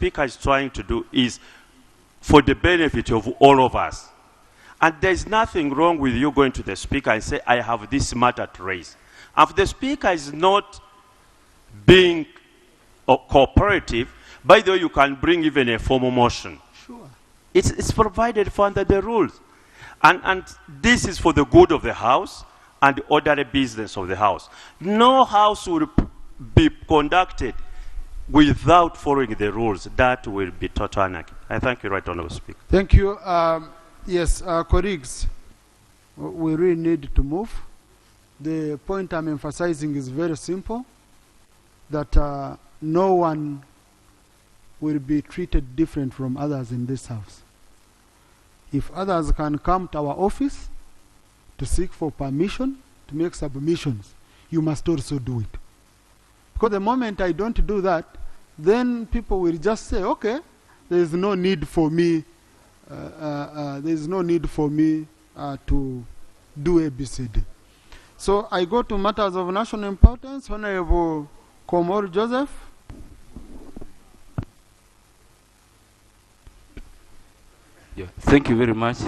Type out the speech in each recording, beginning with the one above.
Speaker is trying to do is for the benefit of all of us. And there's nothing wrong with you going to the Speaker and say, I have this matter to raise. If the Speaker is not being cooperative, by the way, you can bring even a formal motion. Sure. It's provided for under the rules. And this is for the good of the House and the orderly business of the House. No House will be conducted without following the rules. That will be total anarchy. I thank you, Right Honourable Speaker. Thank you. Yes, colleagues, we really need to move. The point I'm emphasizing is very simple, that no one will be treated different from others in this House. If others can come to our office to seek for permission to make submissions, you must also do it. Because the moment I don't do that, then people will just say, okay, there is no need for me to do ABCD. So I go to matters of national importance. Honorable Komor Joseph. Yeah, thank you very much,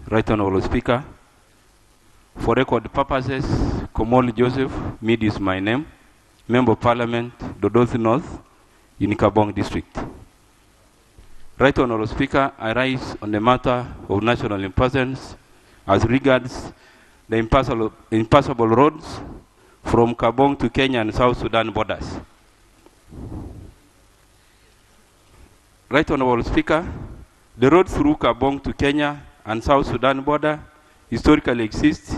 Right Honourable Speaker. For record purposes, Komor Joseph, Mid is my name, Member of Parliament, Dodoti North, in Kabong District. Right Honourable Speaker, I rise on the matter of national importance as regards the impassable roads from Kabong to Kenya and South Sudan borders. Right Honourable Speaker, the road through Kabong to Kenya and South Sudan border historically exists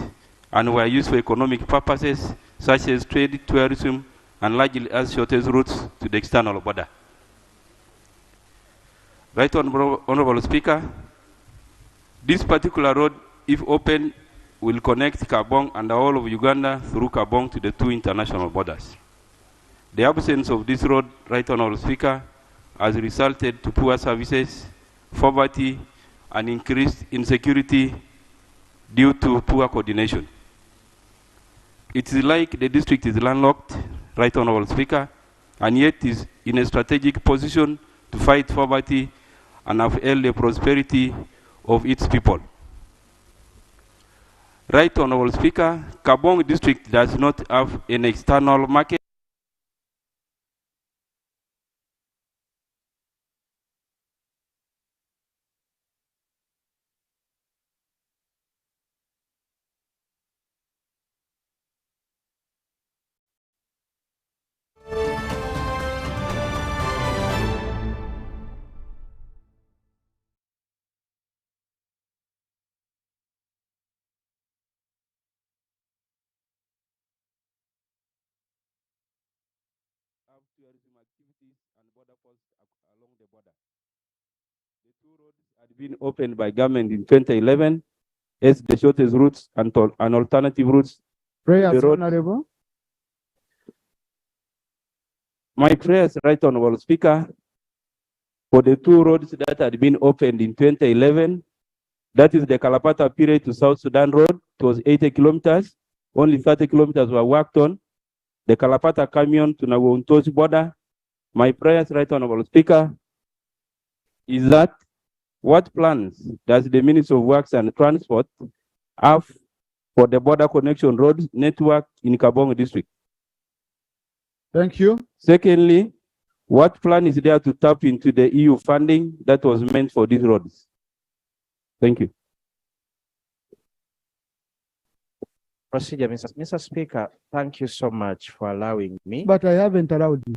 and were used for economic purposes such as trade, tourism, and largely as shortest routes to the external border. Right Honourable Speaker, this particular road, if open, will connect Kabong and the whole of Uganda through Kabong to the two international borders. The absence of this road, Right Honourable Speaker, has resulted to poor services, poverty, and increased insecurity due to poor coordination. It is like the district is landlocked, Right Honourable Speaker, and yet is in a strategic position to fight poverty and uphold the prosperity of its people. Right Honourable Speaker, Kabong district does not have an external market. Tourism activities and border posts along the border. The two roads had been opened by government in 2011 as the shortest routes and alternative routes. Prayers, Honorable. My prayers, Right Honourable Speaker, for the two roads that had been opened in 2011, that is the Kalapata period to South Sudan Road, it was 80 kilometers, only 30 kilometers were worked on. The Kalapata Camion to Nagawunto's border. My prayers, Right Honourable Speaker, is that what plans does the Ministry of Works and Transport have for the border connection road network in Kabong district? Thank you. Secondly, what plan is there to tap into the EU funding that was meant for these roads? Thank you. Procedure, Mr. Speaker, thank you so much for allowing me. But I haven't allowed you.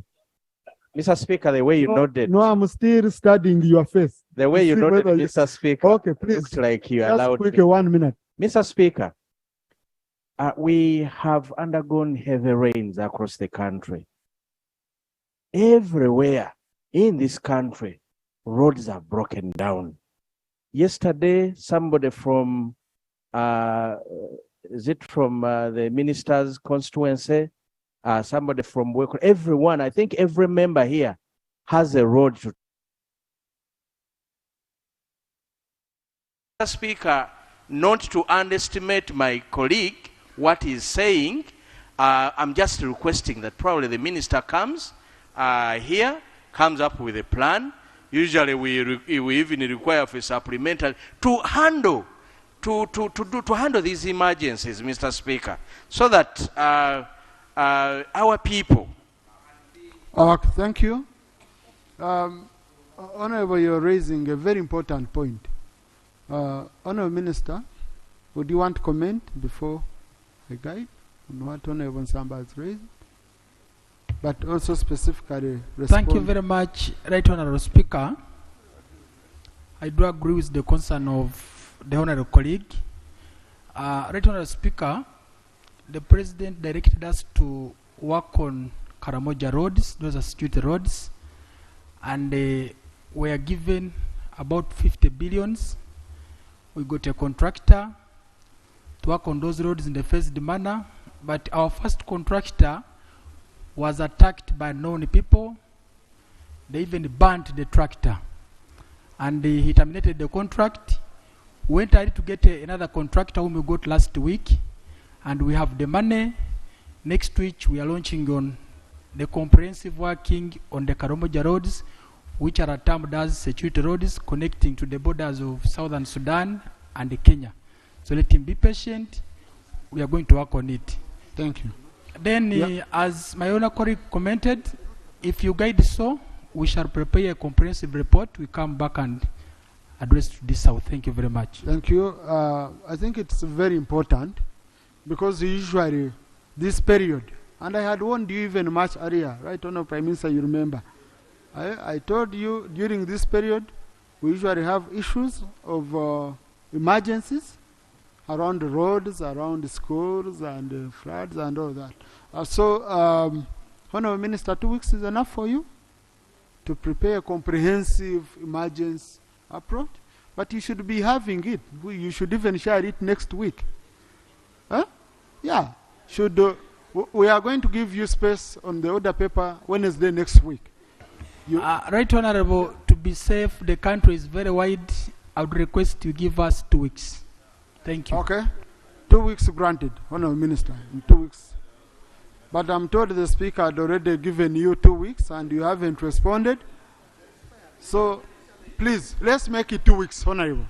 Mr. Speaker, the way you nodded. No, I'm still studying your face. The way you nodded, Mr. Speaker. Okay, please. Looks like you Just allowed quickly, me. 1 minute. Mr. Speaker, we have undergone heavy rains across the country. Everywhere in this country, roads are broken down. Yesterday, somebody from is it from the minister's constituency? Somebody from work, everyone, I think every member here has a road to. Mr. Speaker, not to underestimate my colleague, what he's saying, I'm just requesting that probably the minister comes here, comes up with a plan, Usually we even require for supplementary to handle these emergencies, Mr. Speaker, so that our people. Thank you. Honorable, you're raising a very important point. Honorable Minister, would you want to comment before I guide on what Honorable Samba has raised? But also specifically respond. Thank you very much, Right Honorable Speaker. I do agree with the concern of the Honorable colleague. Right Honorable Speaker, the President directed us to work on Karamoja roads, those are security roads, and we are given about 50 billions. We got a contractor to work on those roads in the phased manner, but our first contractor was attacked by known people. They even burnt the tractor, and he terminated the contract. We went ahead to get another contractor whom we got last week, and we have the money. Next week we are launching on the comprehensive working on the Karamoja roads, which are termed as security roads connecting to the borders of Southern Sudan and Kenya. So let him be patient. We are going to work on it. Thank you. Then, as my Honourable colleague commented, if you guide so, we shall prepare a comprehensive report. We come back and address this out. Thank you very much. Thank you. I think it's very important because usually this period, and I had warned you even much earlier, right, Honourable Prime Minister, you remember. I told you during this period, we usually have issues of emergencies around the roads, around the schools, and floods, and all that. Honourable Minister, 2 weeks is enough for you to prepare a comprehensive emergency approach, but you should be having it. You should even share it next week. Huh? Yeah. We are going to give you space on the order paper Wednesday next week. Right Honourable, to be safe, the country is very wide. I would request you give us 2 weeks. Thank you. Okay. 2 weeks granted, Honourable Minister, in 2 weeks. But I'm told the Speaker had already given you 2 weeks and you haven't responded. So, please, let's make it 2 weeks, Honourable.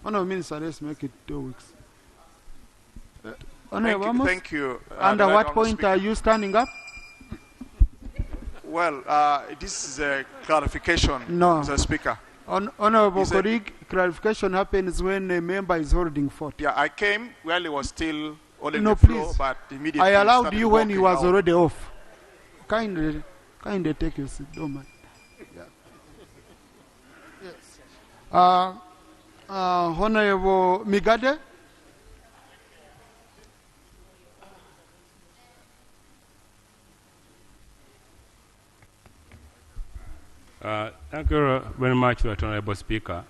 Honourable Minister, let's make it 2 weeks. Honourable Thank you. Under what point are you standing up? Well, this is a clarification, No. Mr. Speaker. Honourable colleague, clarification happens when a member is holding forth. Yeah, I came while he was still on the floor, please. but immediately I allowed started you when he was walking out. already off. Kindly take your seat, don't mind. Yeah. Yes. Honourable Migade. Thank you very much, Honourable Speaker.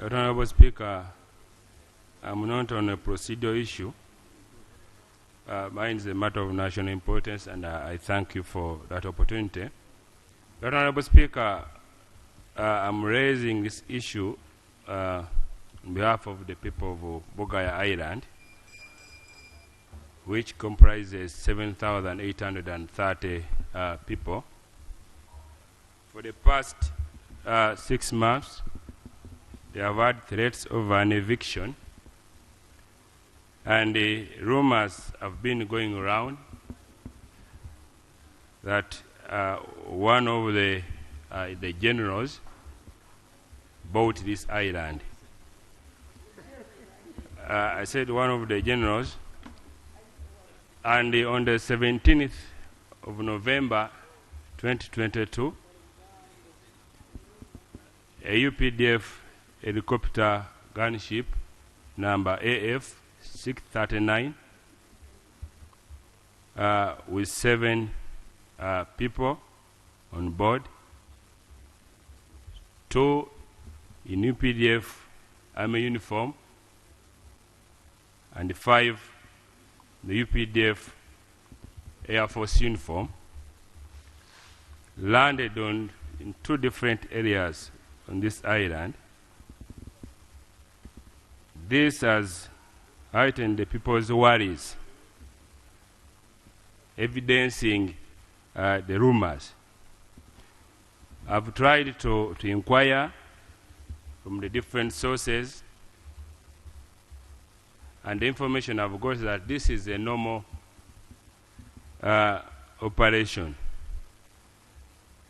Honourable Speaker, I'm not on a procedural issue. Mine is a matter of national importance, and I thank you for that opportunity. Honourable Speaker, I'm raising this issue on behalf of the people of Bogaya Island, which comprises 7,830 people. For the past 6 months, they have had threats of an eviction, and the rumors have been going around that one of the generals bought this island. I said one of the generals, and on the 17th of November 2022, a UPDF helicopter gunship number AF 639 with 7 people on board, 2 in UPDF army uniform, and 5 the UPDF Air Force uniform, landed in 2 different areas on this island. This has heightened the people's worries, evidencing the rumors. I've tried to inquire from the different sources, and the information I've got is that this is a normal operation.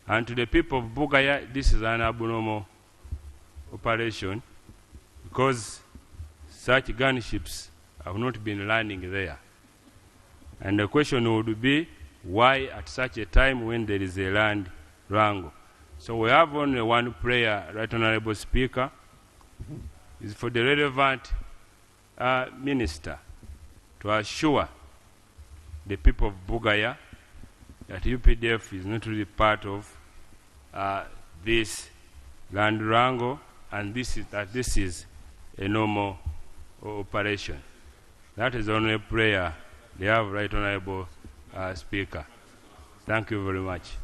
And to the people of Bugaya, this is an abnormal operation because such gunships have not been landing there. And the question would be, why at such a time when there is a land wrangle? So we have only one prayer, Right Honorable Speaker, is for the relevant minister to assure the people of Bugaya that UPDF is not really part of this land wrangle, and this is a normal operation. That is the only prayer they have, Right Honorable Speaker. Thank you very much.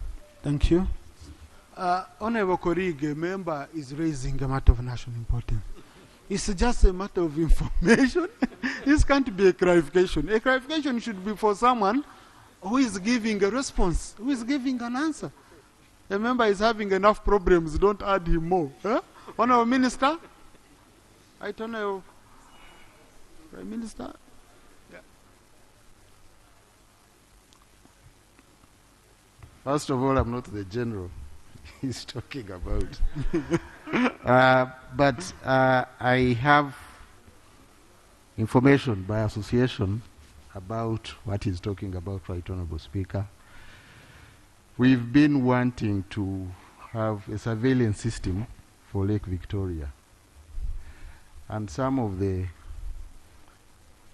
Thank you. Honorable colleague, a member is raising a matter of national importance. It's just a matter of information. This can't be a clarification. A clarification should be for someone who is giving a response, who is giving an answer. A member is having enough problems, don't add him more. Huh? Honorable Minister? I don't know. Prime Minister? Yeah. First of all, I'm not the general he's talking about. But I have information by association about what he's talking about, Right Honorable Speaker. We've been wanting to have a surveillance system for Lake Victoria. And some of the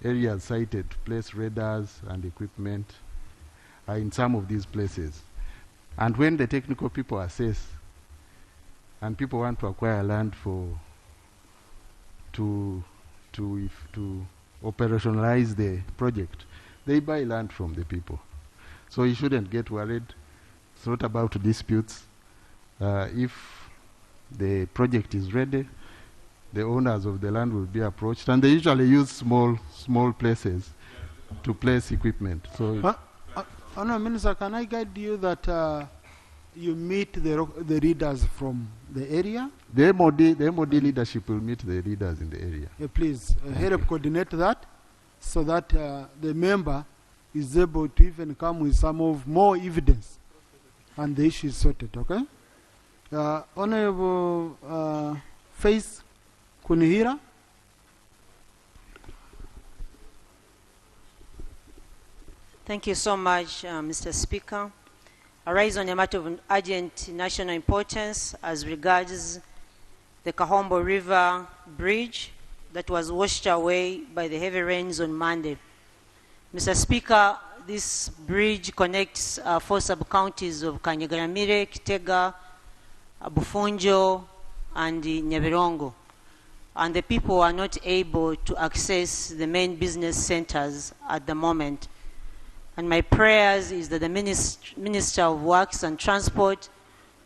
areas cited to place radars and equipment are in some of these places. And when the technical people assess and people want to acquire land to operationalize the project, they buy land from the people. So you shouldn't get worried. It's not about disputes. If the project is ready, the owners of the land will be approached, and they usually use small places to place equipment. So, Honourable Minister, can I guide you that you meet the leaders from the area? The MOD leadership will meet the leaders in the area. Please help coordinate that so that the member is able to even come with some of more evidence and the issue is sorted, okay? Honorable Faith Kunihira. Thank you so much, Mr. Speaker. I rise on a matter of urgent national importance as regards the Kahombo River Bridge that was washed away by the heavy rains on Monday. Mr. Speaker, this bridge connects 4 sub-counties of Kanyagaramire, Kitega, Bufunjo, and Nyabirongo. And the people are not able to access the main business centers at the moment. And my prayers is that the Minister of Works and Transport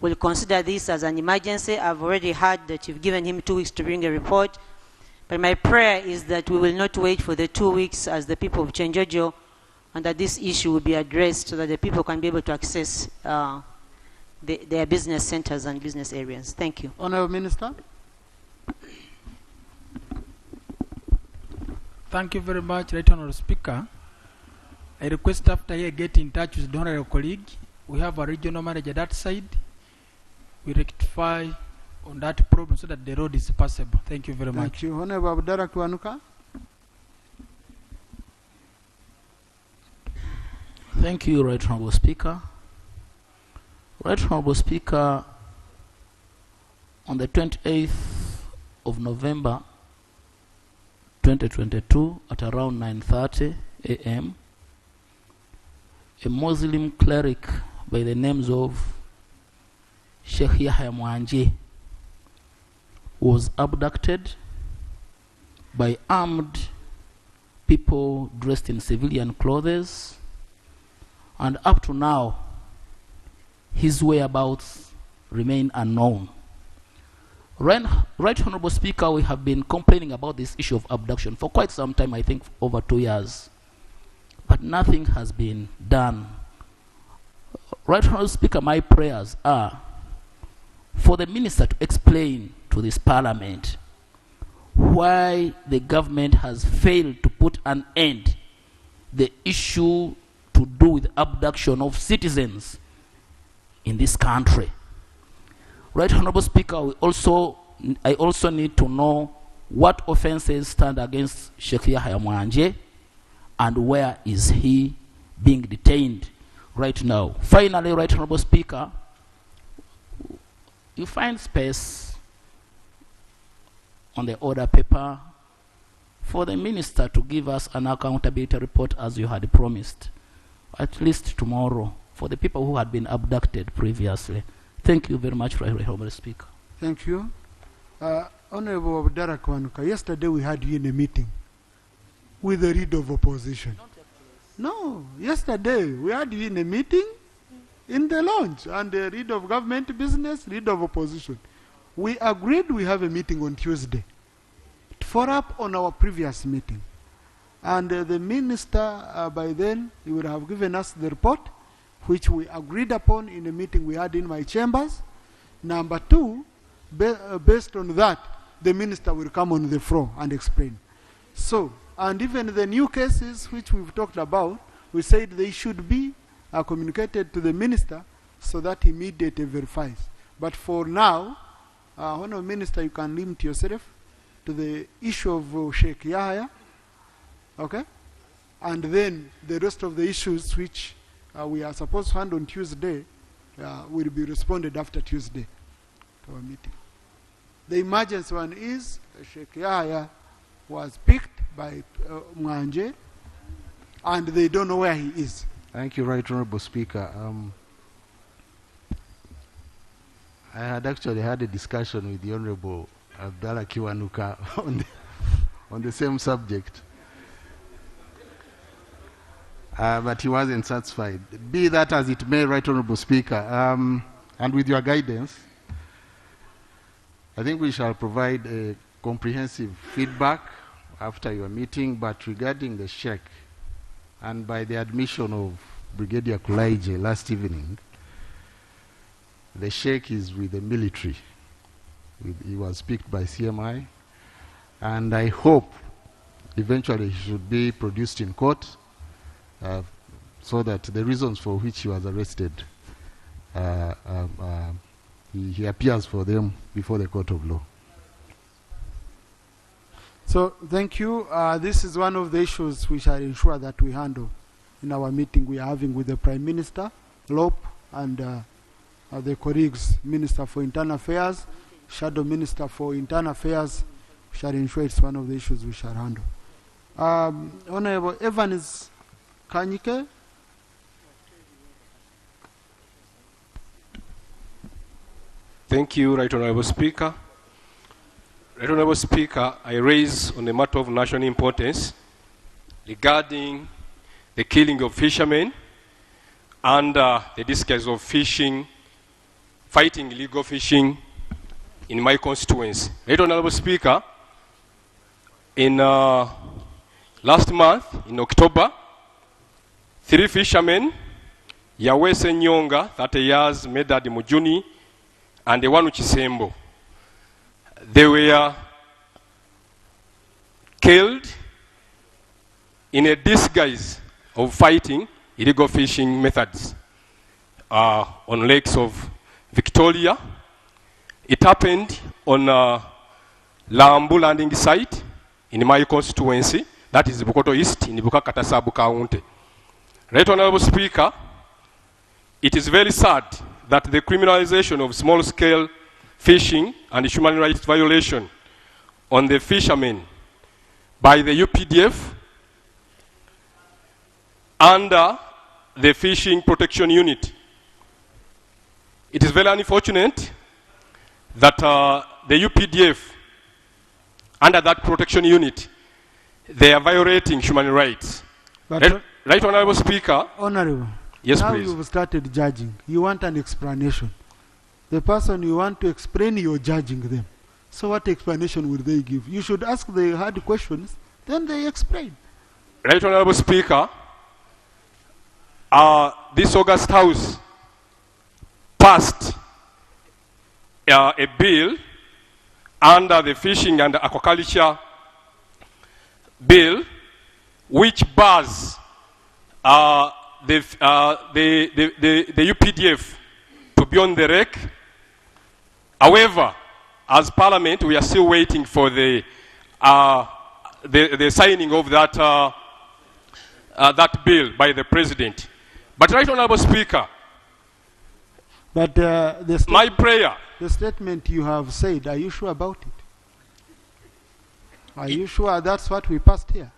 will consider this as an emergency. I've already heard that you've given him 2 weeks to bring a report. But my prayer is that we will not wait for the 2 weeks as the people of Chenjojo, and that this issue will be addressed so that the people can be able to access their business centers and business areas. Thank you. Honourable Minister. Thank you very much, Right Honourable Speaker. I request after you get in touch with the honourable colleague. We have a regional manager that side. We rectify on that problem so that the road is passable. Thank you very much. Thank you. Honourable Abdallah Kiwanuka. Thank you, Right Honourable Speaker. Right Honourable Speaker, on the 28th of November 2022 at around 9:30 a.m., a Muslim cleric by the names of Sheikh Yahya Mwanje was abducted by armed people dressed in civilian clothes, and up to now his whereabouts remain unknown. Right Honourable Speaker, we have been complaining about this issue of abduction for quite some time, I think over 2 years, but nothing has been done. Right Honourable Speaker, my prayers are for the minister to explain to this parliament why the government has failed to put an end the issue to do with abduction of citizens in this country. Right, Honorable Speaker, I also need to know what offenses stand against Sheikh Yahya Mwanje and where is he being detained right now. Finally, Right Honorable Speaker, you find space on the order paper for the minister to give us an accountability report as you had promised, at least tomorrow, for the people who had been abducted previously. Thank you very much, Right Honorable Speaker. Thank you. Honorable Abdara Kwanuka, yesterday we had you in a meeting with the leader of opposition. No, yesterday we had you in a meeting in the lounge, and the leader of government business, leader of opposition. We agreed we have a meeting on Tuesday to follow up on our previous meeting. And the minister, by then, he would have given us the report, which we agreed upon in a meeting we had in my chambers. Number two, based on that, the minister will come on the floor and explain. So, and even the new cases which we've talked about, we said they should be communicated to the minister so that he immediately verifies. But for now, Honorable Minister, you can limit yourself to the issue of Sheikh Yahya, okay? And then the rest of the issues which we are supposed to handle on Tuesday will be responded after Tuesday to our meeting. The emergency one is Sheikh Yahya was picked by Mwanje, and they don't know where he is. Thank you, Right Honorable Speaker. I had actually had a discussion with the Honorable Abdallah Kiwanuka on the same subject. But he wasn't satisfied. Be that as it may, Right Honorable Speaker, and with your guidance, I think we shall provide a comprehensive feedback after your meeting, but regarding the Sheikh, and by the admission of Brigadier Kulaije last evening, the Sheikh is with the military. He was picked by CMI, and I hope eventually he should be produced in court so that the reasons for which he was arrested, he appears for them before the court of law. So, thank you. This is one of the issues we shall ensure that we handle in our meeting we are having with the Prime Minister, Lope, and the colleagues, Minister for Internal Affairs, Shadow Minister for Internal Affairs. We shall ensure it's one of the issues we shall handle. Honorable Evans Kanyike. Thank you, Right Honorable Speaker. Right Honorable Speaker, I raise on a matter of national importance regarding the killing of fishermen and the disguise of fishing, fighting illegal fishing in my constituency. Right Honorable Speaker, in last month, in October, 3 fishermen, Yawese Nyonga, 30 years, Medad Mujuni, and the one Chisembo, they were killed in a disguise of fighting illegal fishing methods on lakes of Victoria. It happened on Lambu landing site in my constituency, that is Bukoto East in Bukakatasabu County. Right Honorable Speaker, it is very sad that the criminalization of small-scale fishing and human rights violation on the fishermen by the UPDF under the Fishing Protection Unit. It is very unfortunate that the UPDF, under that protection unit, they are violating human rights. Right Honorable Speaker. Honorable. Yes, now please. You've started judging. You want an explanation. The person you want to explain, you're judging them. So what explanation will they give? You should ask the hard questions, then they explain. Right Honorable Speaker, this August House passed a bill under the Fishing and Aquaculture Bill, which bars the UPDF to be on the rec. However, as Parliament, we are still waiting for the signing of that that bill by the President. But Right Honourable Speaker, But my prayer, the statement you have said, are you sure about it? Are you sure that's what we passed here?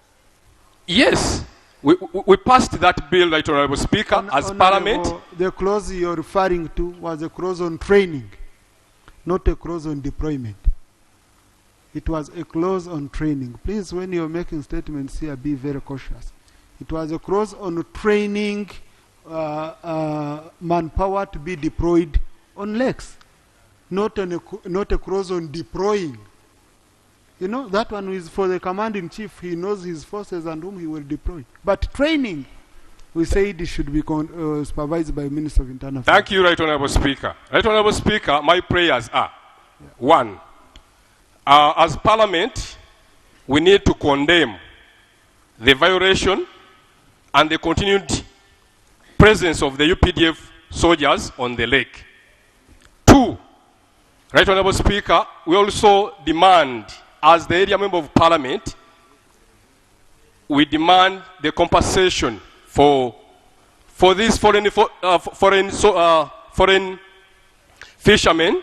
yes, we passed that bill, Right Honourable Speaker, as Parliament. The clause you're referring to was a clause on training, not a clause on deployment. It was a clause on training. Please, when you're making statements here, be very cautious. It was a clause on training manpower to be deployed on lakes, not a clause on deploying. You know, that one is for the commanding chief. He knows his forces and whom he will deploy. But training, we said it should be supervised by Minister of Internal Affairs. Thank you, Right Honourable Speaker. Right Honourable Speaker, my prayers are, one, as Parliament, we need to condemn the violation and the continued presence of the UPDF soldiers on the lake. Two, Right Honourable Speaker, we also demand, as the area member of Parliament, we demand the compensation for these foreign fishermen.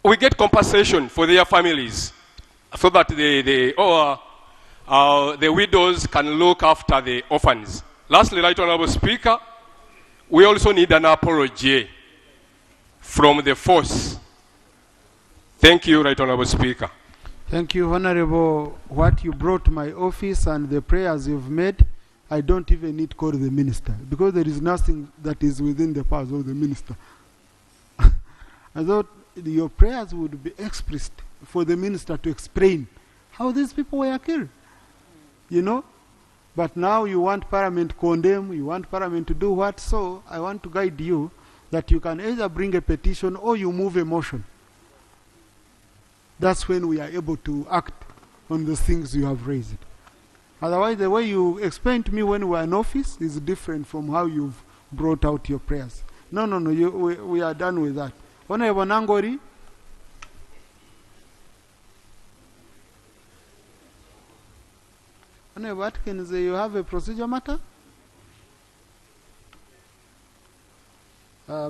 We get compensation for their families so that the widows can look after the orphans. Lastly, Right Honourable Speaker, we also need an apology from the force. Thank you, Right Honourable Speaker. Thank you, Honourable. What you brought to my office and the prayers you've made, I don't even need to call the minister, because there is nothing that is within the powers of the minister. I thought your prayers would be expressed for the minister to explain how these people were killed. You know? But now you want Parliament to condemn, you want Parliament to do what? So I want to guide you that you can either bring a petition or you move a motion. That's when we are able to act on the things you have raised. Otherwise, the way you explained to me when we were in office is different from how you've brought out your prayers. No, we are done with that. Honorable Nangori. Honorable Atkins, you have a procedure matter?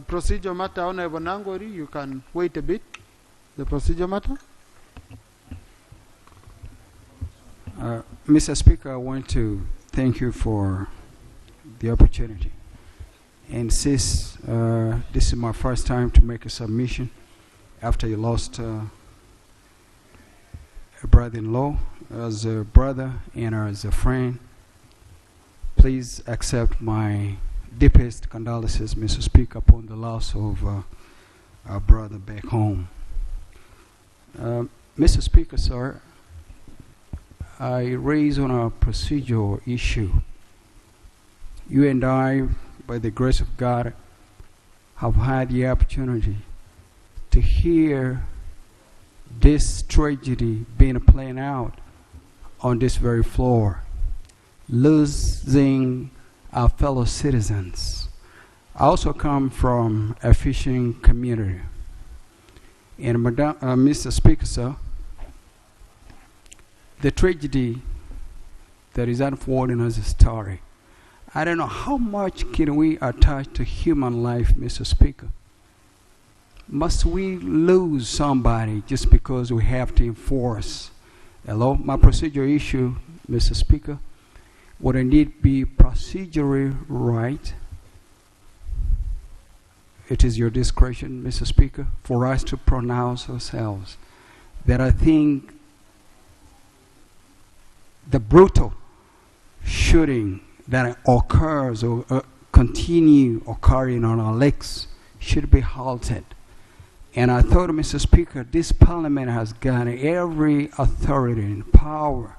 Procedure matter, Honorable Nangori, you can wait a bit. The procedure matter? Mr. Speaker, I want to thank you for the opportunity. And since this is my first time to make a submission after you lost a brother-in-law, as a brother and as a friend, please accept my deepest condolences, Mr. Speaker, upon the loss of our brother back home. Mr. Speaker, sir, I raise on a procedural issue. You and I, by the grace of God, have had the opportunity to hear this tragedy being played out on this very floor, losing our fellow citizens. I also come from a fishing community. And Mr. Speaker, sir, the tragedy that is unfolding as a story, I don't know how much can we attach to human life, Mr. Speaker. Must we lose somebody just because we have to enforce a law? My procedural issue, Mr. Speaker, would indeed be procedurally right. It is your discretion, Mr. Speaker, for us to pronounce ourselves that I think the brutal shooting that occurs or continue occurring on our lakes should be halted. And I thought, Mr. Speaker, this Parliament has got every authority and power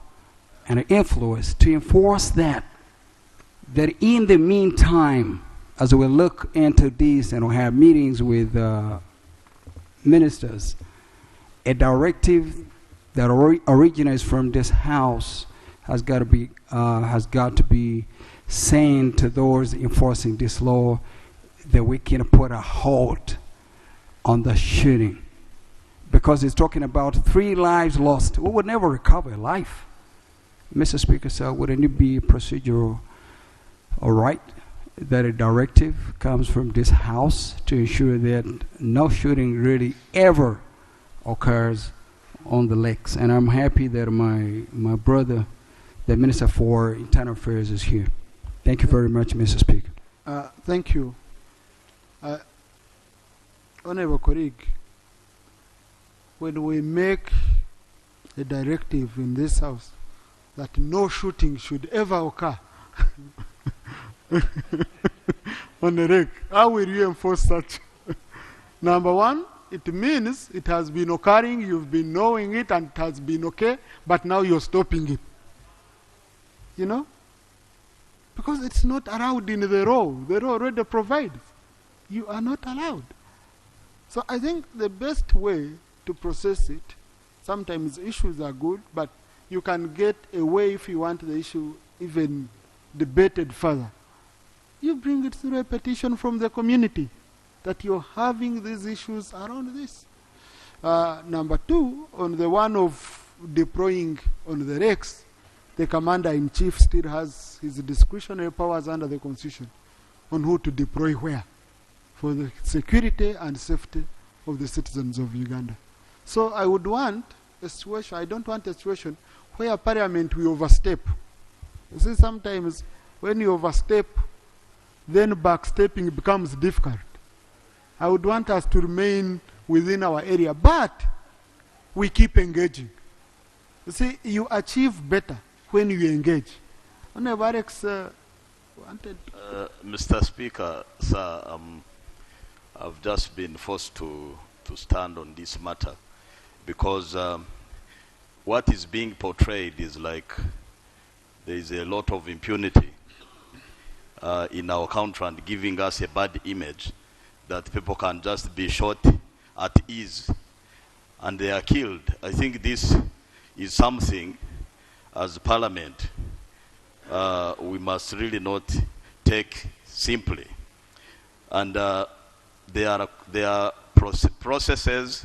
and influence to enforce that in the meantime, as we look into this and we have meetings with ministers, a directive that originates from this House has got to be saying to those enforcing this law that we can put a halt on the shooting, because it's talking about 3 lives lost. We would never recover a life. Mr. Speaker, so wouldn't it be procedural all right that a directive comes from this House to ensure that no shooting really ever occurs on the lakes? And I'm happy that my brother, the Minister for Internal Affairs, is here. Thank you very much, Mr. Speaker. Thank you. Honorable colleague, when we make a directive in this House that no shooting should ever occur on the lake, how will you enforce such? Number one, it means it has been occurring, you've been knowing it, and it has been okay, but now you're stopping it. You know? Because it's not allowed in the law. The law already provides. You are not allowed. So I think the best way to process it, sometimes issues are good, but you can get away if you want the issue even debated further. You bring it through a petition from the community that you're having these issues around this. Number 2, on the one of deploying on the lakes, the commander-in-chief still has his discretionary powers under the Constitution on who to deploy where for the security and safety of the citizens of Uganda. So I would want a situation, I don't want a situation where Parliament will overstep. You see, sometimes when you overstep, then backstepping becomes difficult. I would want us to remain within our area, but we keep engaging. You see, you achieve better when you engage. Honorable Alex wanted. Mr. Speaker, sir, I've just been forced to stand on this matter because what is being portrayed is like there is a lot of impunity in our country and giving us a bad image that people can just be shot at ease and they are killed. I think this is something as Parliament we must really not take simply. And there are processes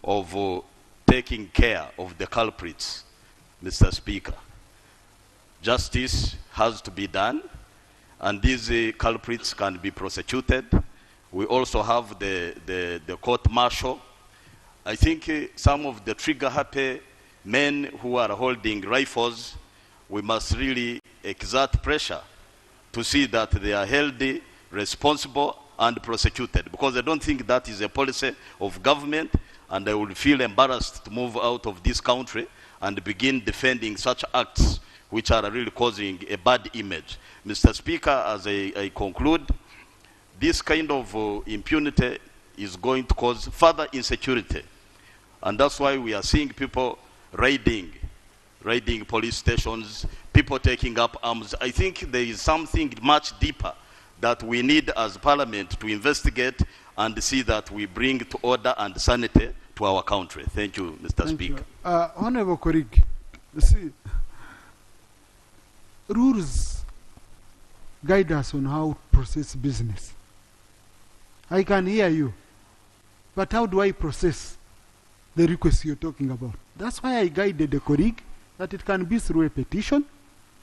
of taking care of the culprits, Mr. Speaker. Justice has to be done, and these culprits can be prosecuted. We also have the court-martial. I think some of the trigger-happy men who are holding rifles, we must really exert pressure to see that they are held responsible and prosecuted, because I don't think that is a policy of government, and I would feel embarrassed to move out of this country and begin defending such acts which are really causing a bad image. Mr. Speaker, as I conclude, this kind of impunity is going to cause further insecurity, and that's why we are seeing people raiding police stations, people taking up arms. I think there is something much deeper that we need as Parliament to investigate and see that we bring to order and sanity to our country. Thank you, Mr. Speaker. Honorable colleague, you see, rules guide us on how to process business. I can hear you, but how do I process the request you're talking about? That's why I guided the colleague that it can be through a petition,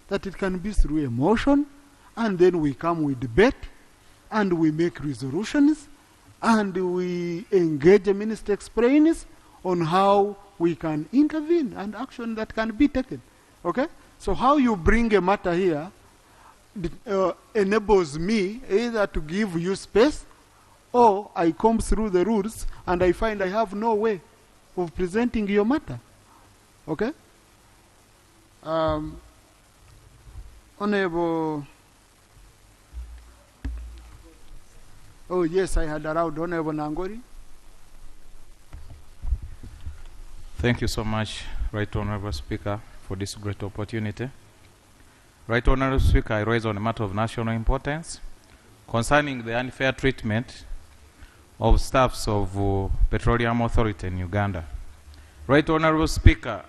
that it can be through a motion, and then we come with debate, and we make resolutions, and we engage the minister explains on how we can intervene and action that can be taken. Okay? So how you bring a matter here enables me either to give you space, or I come through the rules and I find I have no way of presenting your matter. Okay? Honorable. Oh, yes, I had allowed Honorable Nangori. Thank you so much, Right Honorable Speaker, for this great opportunity. Right Honorable Speaker, I raise on a matter of national importance concerning the unfair treatment of staffs of Petroleum Authority in Uganda. Right Honorable Speaker,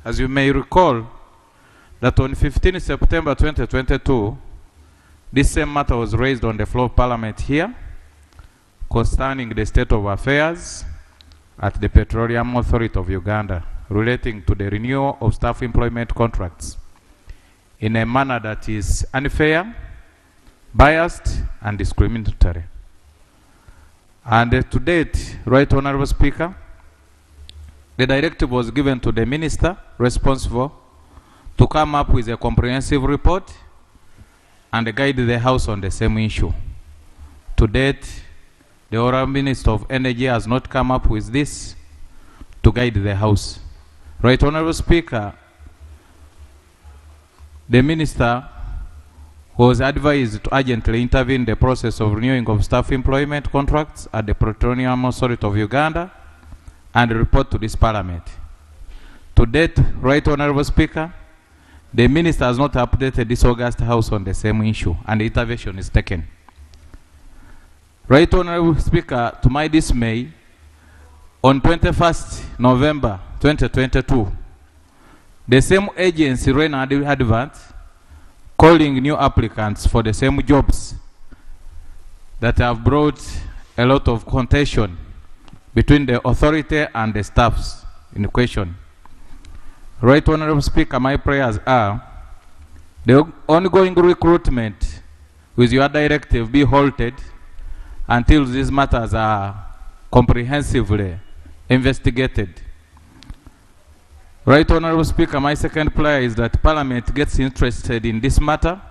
as you may recall, that on 15 September 2022, this same matter was raised on the floor of Parliament here concerning the state of affairs at the Petroleum Authority of Uganda relating to the renewal of staff employment contracts in a manner that is unfair, biased, and discriminatory. And to date, Right Honorable Speaker, the directive was given to the minister responsible to come up with a comprehensive report and guide the House on the same issue. To date, the Honourable Minister of Energy has not come up with this to guide the House. Right Honourable Speaker, the Minister was advised to urgently intervene in the process of renewing of staff employment contracts at the Petroleum Authority of Uganda and report to this Parliament. To date, Right Honourable Speaker, the Minister has not updated this August House on the same issue, and the intervention is taken. Right Honourable Speaker, to my dismay, on 21st November 2022, the same agency ran an advert calling new applicants for the same jobs that have brought a lot of contention between the authority and the staffs in question. Right Honourable Speaker, my prayers are the ongoing recruitment with your directive be halted until these matters are comprehensively investigated. Right Honourable Speaker, my second prayer is that Parliament gets interested in this matter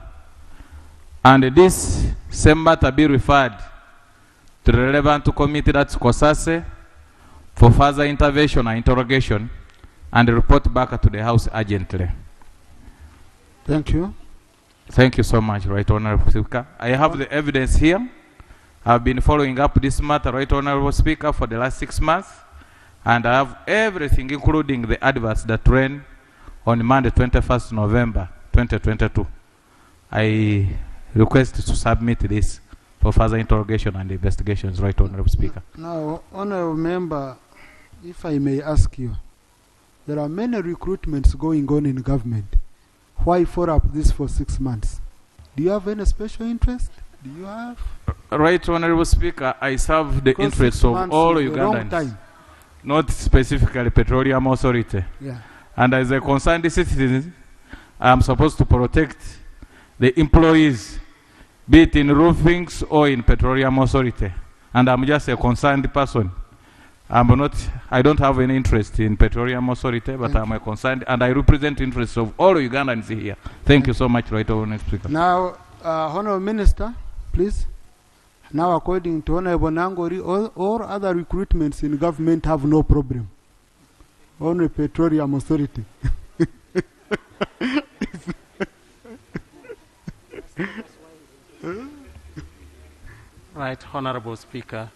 and this same matter be referred to the relevant committee, that's COSASE, for further intervention and interrogation and report back to the House urgently. Thank you. Thank you so much, Right Honourable Speaker. I have the evidence here. I've been following up this matter, Right Honourable Speaker, for the last 6 months, and I have everything, including the adverts that ran on Monday, 21st November 2022. I request to submit this for further interrogation and investigations, Right Honourable Speaker. Now, Honourable Member, if I may ask you, there are many recruitments going on in government. Why follow up this for 6 months? Do you have any special interest? Do you have? Right Honourable Speaker, I serve the interests of all Ugandans, not specifically Petroleum Authority. Yeah. And as a concerned citizen, I am supposed to protect the employees, be it in roofings or in Petroleum Authority. And I'm just a concerned person. I don't have any interest in Petroleum Authority, but I'm a concerned, and I represent the interests of all Ugandans here. Thank you so much, Right Honourable Speaker. Now, Honourable Minister, please. Now, according to Honourable Nangori, all other recruitments in government have no problem. Only Petroleum Authority. Right, Honourable Speaker.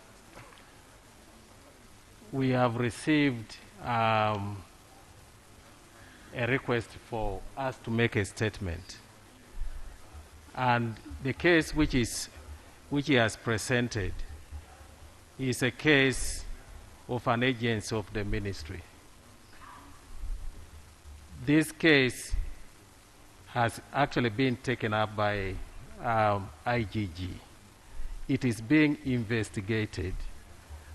We have received a request for us to make a statement. And the case which he has presented is a case of an agency of the ministry. This case has actually been taken up by IGG. It is being investigated,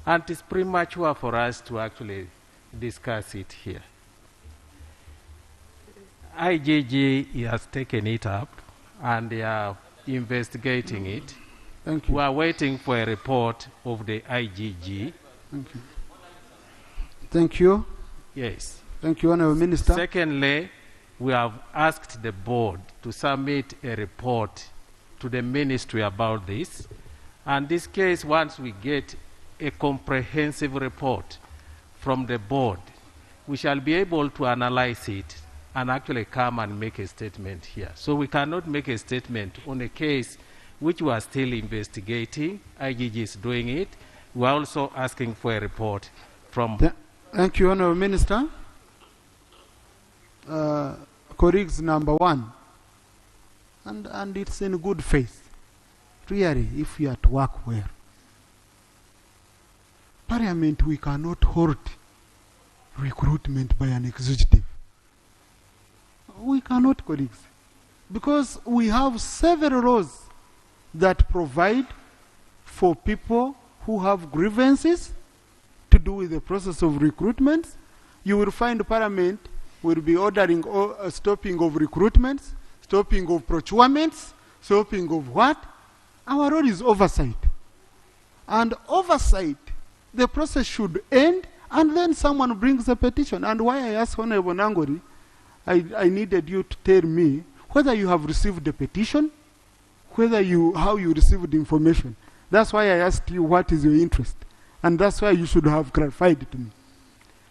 and it's premature for us to actually discuss it here. IGG has taken it up, and they are investigating it. Thank you. We are waiting for a report of the IGG. Thank you. Thank you. Yes. Thank you, Honourable Minister. Secondly, we have asked the board to submit a report to the ministry about this. And this case, once we get a comprehensive report from the board, we shall be able to analyze it and actually come and make a statement here. So we cannot make a statement on a case which we are still investigating. IGG is doing it. We are also asking for a report from... Thank you, Honourable Minister. Colleagues, number one, and it's in good faith. Really, if you are to work well, Parliament, we cannot hold recruitment by an executive. We cannot, colleagues, because we have several laws that provide for people who have grievances to do with the process of recruitment. You will find Parliament will be ordering stopping of recruitments, stopping of procurements, stopping of what? Our role is oversight. And oversight, the process should end, and then someone brings a petition. And why I asked Honorable Nangori, I needed you to tell me whether you have received the petition, how you received the information. That's why I asked you what is your interest. And that's why you should have clarified it to me.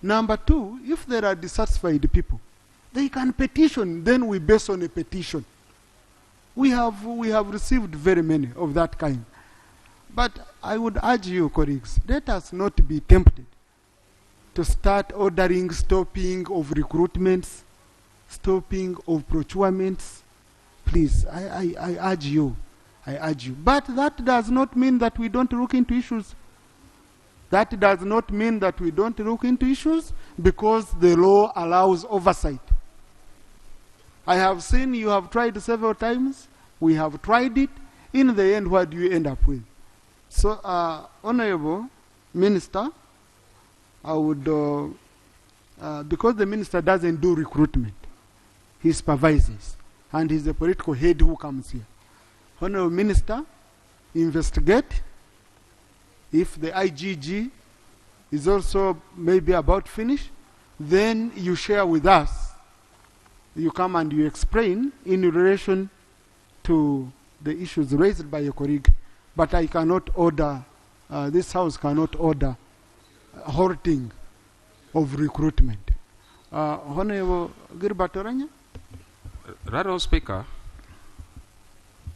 Number two, if there are dissatisfied people, they can petition, then we base on a petition. We have received very many of that kind. But I would urge you, colleagues, let us not be tempted to start ordering stopping of recruitments, stopping of procurements. Please, I urge you. I urge you. But that does not mean that we don't look into issues. That does not mean that we don't look into issues, because the law allows oversight. I have seen you have tried several times. We have tried it. In the end, what do you end up with? So, Honorable Minister, I would, because the Minister doesn't do recruitment, he supervises, and he's the political head who comes here. Honorable Minister, investigate. If the IGG is also maybe about finished, then you share with us. You come and you explain in relation to the issues raised by your colleague. But I cannot order, this House cannot order halting of recruitment. Honorable Gilbert Oranya? Honorable Speaker,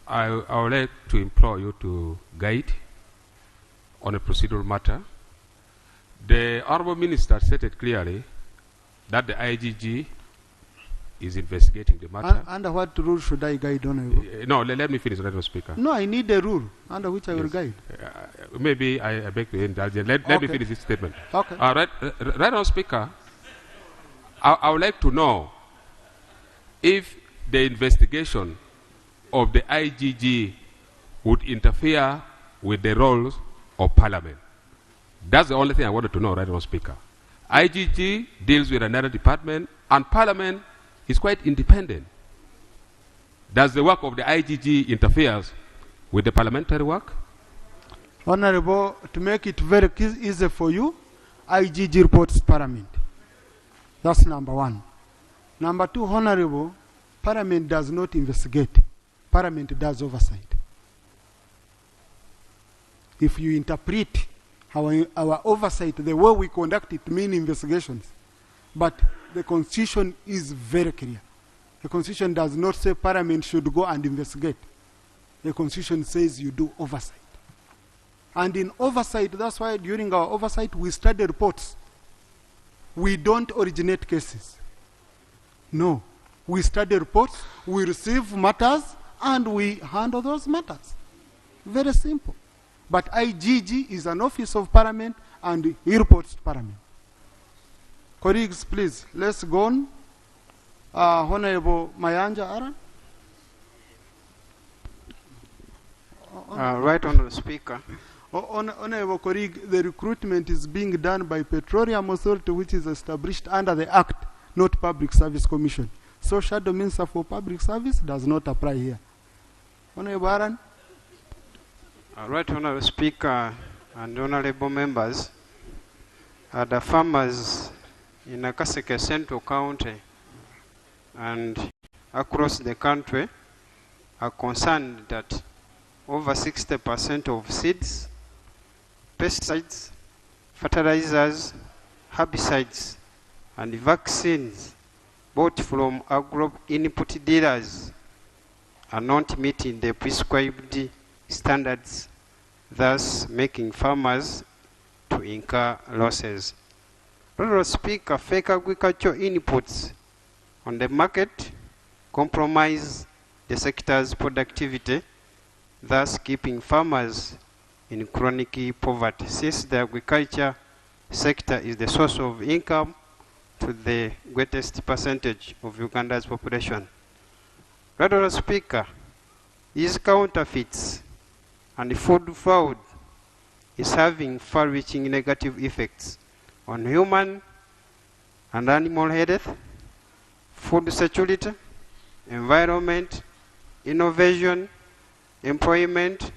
I would like to implore you to guide on a procedural matter. The Honorable Minister stated clearly that the IGG is investigating the matter. Under what rule should I guide, Honorable? No, let me finish, Honorable Speaker. No, I need a rule under which I will guide. Maybe I beg to indulge. Let me finish this statement. Okay. Honorable Speaker, I would like to know if the investigation of the IGG would interfere with the roles of Parliament. That's the only thing I wanted to know, Honorable Speaker. IGG deals with another department, and Parliament is quite independent. Does the work of the IGG interferes with the parliamentary work? Honorable, to make it very easy for you, IGG reports Parliament. That's number one. Number two, Honorable, Parliament does not investigate. Parliament does oversight. If you interpret our oversight, the way we conduct it, mean investigations. But the Constitution is very clear. The Constitution does not say Parliament should go and investigate. The Constitution says you do oversight. And in oversight, that's why during our oversight, we study reports. We don't originate cases. No. We study reports, we receive matters, and we handle those matters. Very simple. But IGG is an office of Parliament, and he reports to Parliament. Colleagues, please, let's go on. Honorable Mayanja Aran. Right, Honorable Speaker. Honorable colleague, the recruitment is being done by Petroleum Authority, which is established under the Act, not Public Service Commission. So Shadow Minister for Public Service does not apply here. Honorable Aran. Right, Honorable Speaker and Honorable Members, the farmers in Akaseke Central County and across the country are concerned that over 60% of seeds, pesticides, fertilizers, herbicides, and vaccines bought from agro input dealers are not meeting the prescribed standards, thus making farmers to incur losses. Honorable Speaker, fake agricultural inputs on the market compromise the sector's productivity, thus keeping farmers in chronic poverty, since the agriculture sector is the source of income to the greatest percentage of Uganda's population. Right, Honourable Speaker, these counterfeits and food fraud is having far-reaching negative effects on human and animal health, food security, environment, innovation, employment,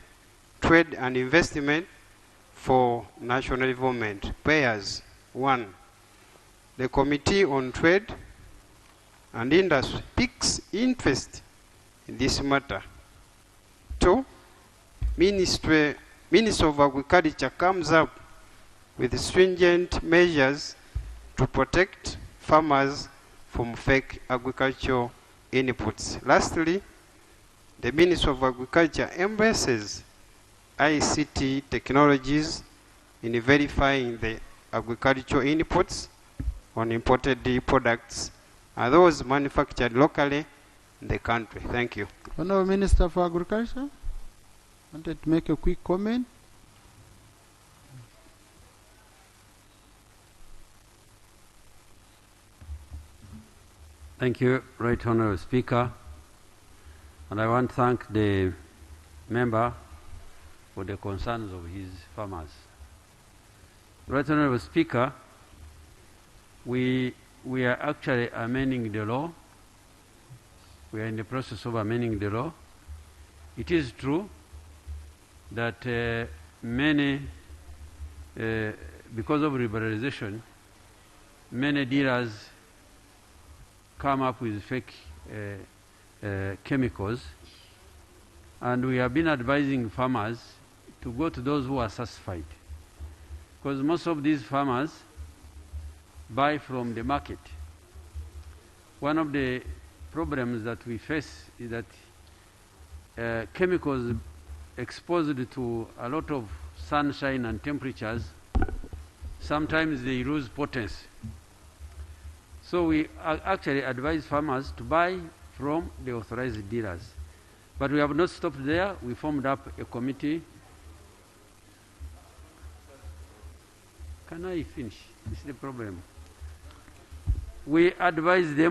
trade and investment for national development. Prayers. 1. The Committee on Trade and Industry takes interest in this matter. 2. Minister of Agriculture comes up with stringent measures to protect farmers from fake agricultural inputs. Lastly, the Minister of Agriculture embraces ICT technologies in verifying the agricultural inputs on imported products and those manufactured locally in the country. Thank you. Honourable Minister for Agriculture, wanted to make a quick comment. Thank you, Right Honourable Speaker. And I want to thank the member for the concerns of his farmers. Right Honourable Speaker, we are actually amending the law. We are in the process of amending the law. It is true that many, because of liberalization, many dealers come up with fake chemicals, and we have been advising farmers to go to those who are certified, because most of these farmers buy from the market. One of the problems that we face is that chemicals exposed to a lot of sunshine and temperatures, sometimes they lose potency. So we actually advise farmers to buy from the authorized dealers. But we have not stopped there. We formed up a committee. Can I finish? This is the problem. We advise them